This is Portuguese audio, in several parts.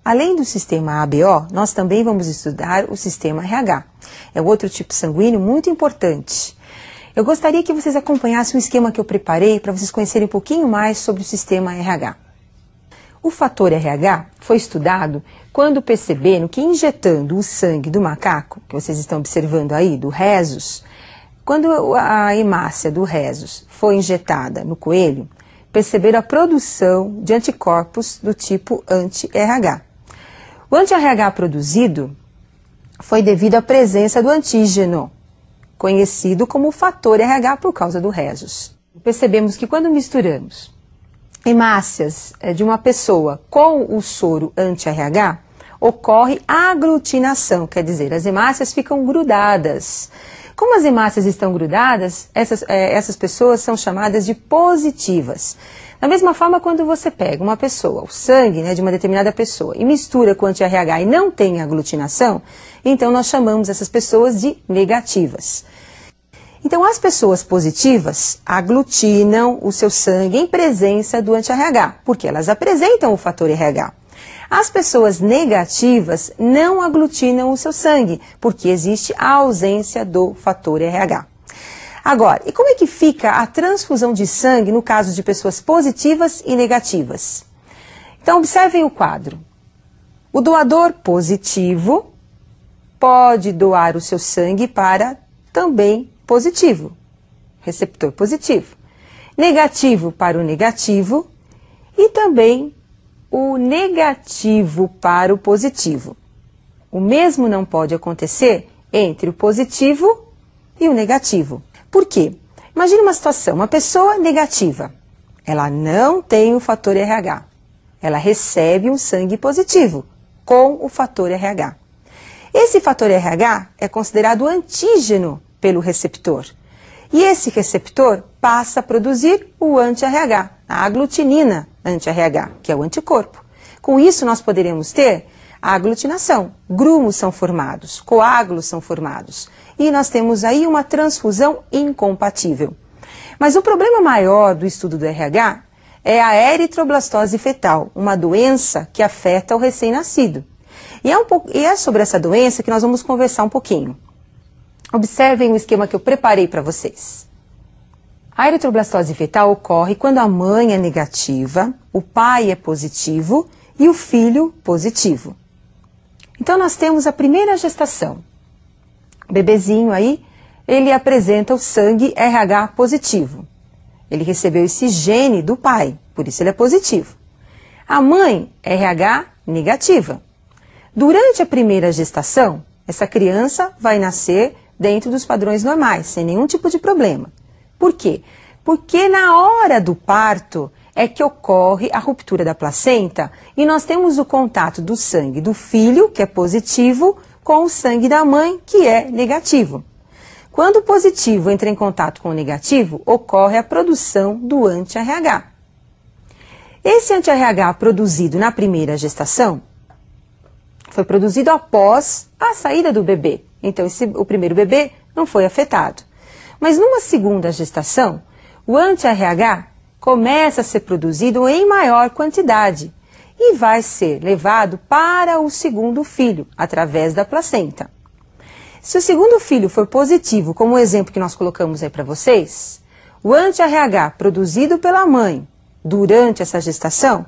além do sistema ABO, nós também vamos estudar o sistema RH. É outro tipo sanguíneo muito importante. Eu gostaria que vocês acompanhassem o esquema que eu preparei para vocês conhecerem um pouquinho mais sobre o sistema RH. O fator RH foi estudado quando perceberam que injetando o sangue do macaco, que vocês estão observando aí, do rhesus, quando a hemácia do rhesus foi injetada no coelho, perceberam a produção de anticorpos do tipo anti-RH. O anti-RH produzido foi devido à presença do antígeno, conhecido como fator RH por causa do rhesus. Percebemos que quando misturamos hemácias de uma pessoa com o soro anti-RH, ocorre aglutinação, quer dizer, as hemácias ficam grudadas. Como as hemácias estão grudadas, essas pessoas são chamadas de positivas. Da mesma forma, quando você pega uma pessoa, o sangue de uma determinada pessoa, e mistura com anti-RH e não tem aglutinação, então nós chamamos essas pessoas de negativas. Então, as pessoas positivas aglutinam o seu sangue em presença do anti-RH, porque elas apresentam o fator RH. As pessoas negativas não aglutinam o seu sangue, porque existe a ausência do fator RH. Agora, e como é que fica a transfusão de sangue no caso de pessoas positivas e negativas? Então, observem o quadro. O doador positivo pode doar o seu sangue para também positivo, receptor positivo. Negativo para o negativo e também o negativo para o positivo. O mesmo não pode acontecer entre o positivo e o negativo. Por quê? Imagine uma situação, uma pessoa negativa, ela não tem o fator RH, ela recebe um sangue positivo com o fator RH. Esse fator RH é considerado antígeno pelo receptor. E esse receptor passa a produzir o anti-RH, a aglutinina anti-RH, que é o anticorpo. Com isso, nós poderemos ter a aglutinação. Grumos são formados, coágulos são formados. E nós temos aí uma transfusão incompatível. Mas o problema maior do estudo do RH é a eritroblastose fetal, uma doença que afeta o recém-nascido. E é sobre essa doença que nós vamos conversar um pouquinho. Observem o esquema que eu preparei para vocês. A eritroblastose fetal ocorre quando a mãe é negativa, o pai é positivo e o filho positivo. Então nós temos a primeira gestação. O bebezinho aí, ele apresenta o sangue RH positivo. Ele recebeu esse gene do pai, por isso ele é positivo. A mãe, RH negativa. Durante a primeira gestação, essa criança vai nascer dentro dos padrões normais, sem nenhum tipo de problema. Por quê? Porque na hora do parto é que ocorre a ruptura da placenta e nós temos o contato do sangue do filho, que é positivo, com o sangue da mãe, que é negativo. Quando o positivo entra em contato com o negativo, ocorre a produção do anti-RH. Esse anti-RH produzido na primeira gestação foi produzido após a saída do bebê. Então, o primeiro bebê não foi afetado. Mas numa segunda gestação, o anti-RH começa a ser produzido em maior quantidade e vai ser levado para o segundo filho, através da placenta. Se o segundo filho for positivo, como o exemplo que nós colocamos aí para vocês, o anti-RH produzido pela mãe durante essa gestação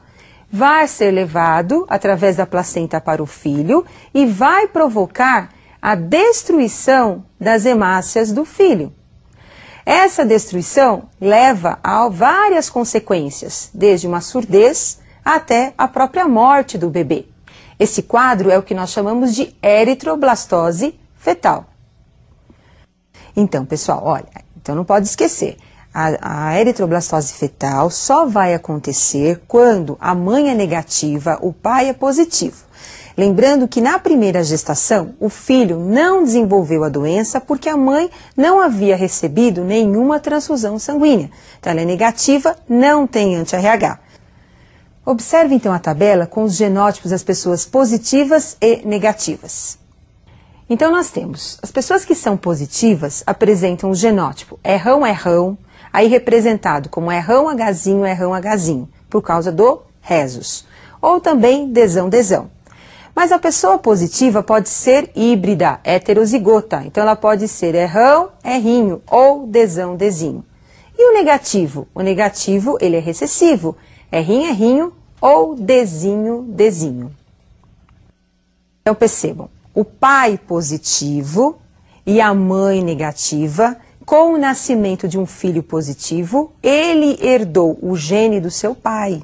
vai ser levado através da placenta para o filho e vai provocar a destruição das hemácias do filho. Essa destruição leva a várias consequências, desde uma surdez até a própria morte do bebê. Esse quadro é o que nós chamamos de eritroblastose fetal. Então, pessoal, olha, então não pode esquecer, a eritroblastose fetal só vai acontecer quando a mãe é negativa, o pai é positivo. Lembrando que na primeira gestação, o filho não desenvolveu a doença porque a mãe não havia recebido nenhuma transfusão sanguínea. Então, ela é negativa, não tem anti-RH. Observe então a tabela com os genótipos das pessoas positivas e negativas. Então, nós temos as pessoas que são positivas apresentam o genótipo R1, aí representado como R1Hzinho, por causa do rhesus. Ou também Dzão. Mas a pessoa positiva pode ser híbrida, heterozigota. Então ela pode ser errão, errinho ou desão, desinho. E o negativo? O negativo, ele é recessivo, errinho, errinho ou desinho, desinho. Então percebam, o pai positivo e a mãe negativa, com o nascimento de um filho positivo, ele herdou o gene do seu pai.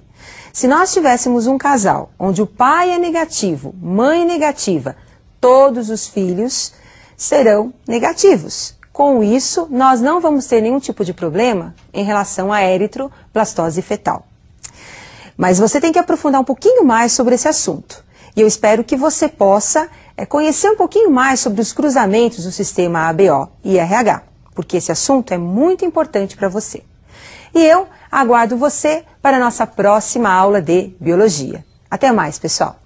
Se nós tivéssemos um casal onde o pai é negativo, mãe negativa, todos os filhos serão negativos. Com isso, nós não vamos ter nenhum tipo de problema em relação à eritroblastose fetal. Mas você tem que aprofundar um pouquinho mais sobre esse assunto. E eu espero que você possa conhecer um pouquinho mais sobre os cruzamentos do sistema ABO e RH, porque esse assunto é muito importante para você. E eu aguardo você para a nossa próxima aula de Biologia. Até mais, pessoal!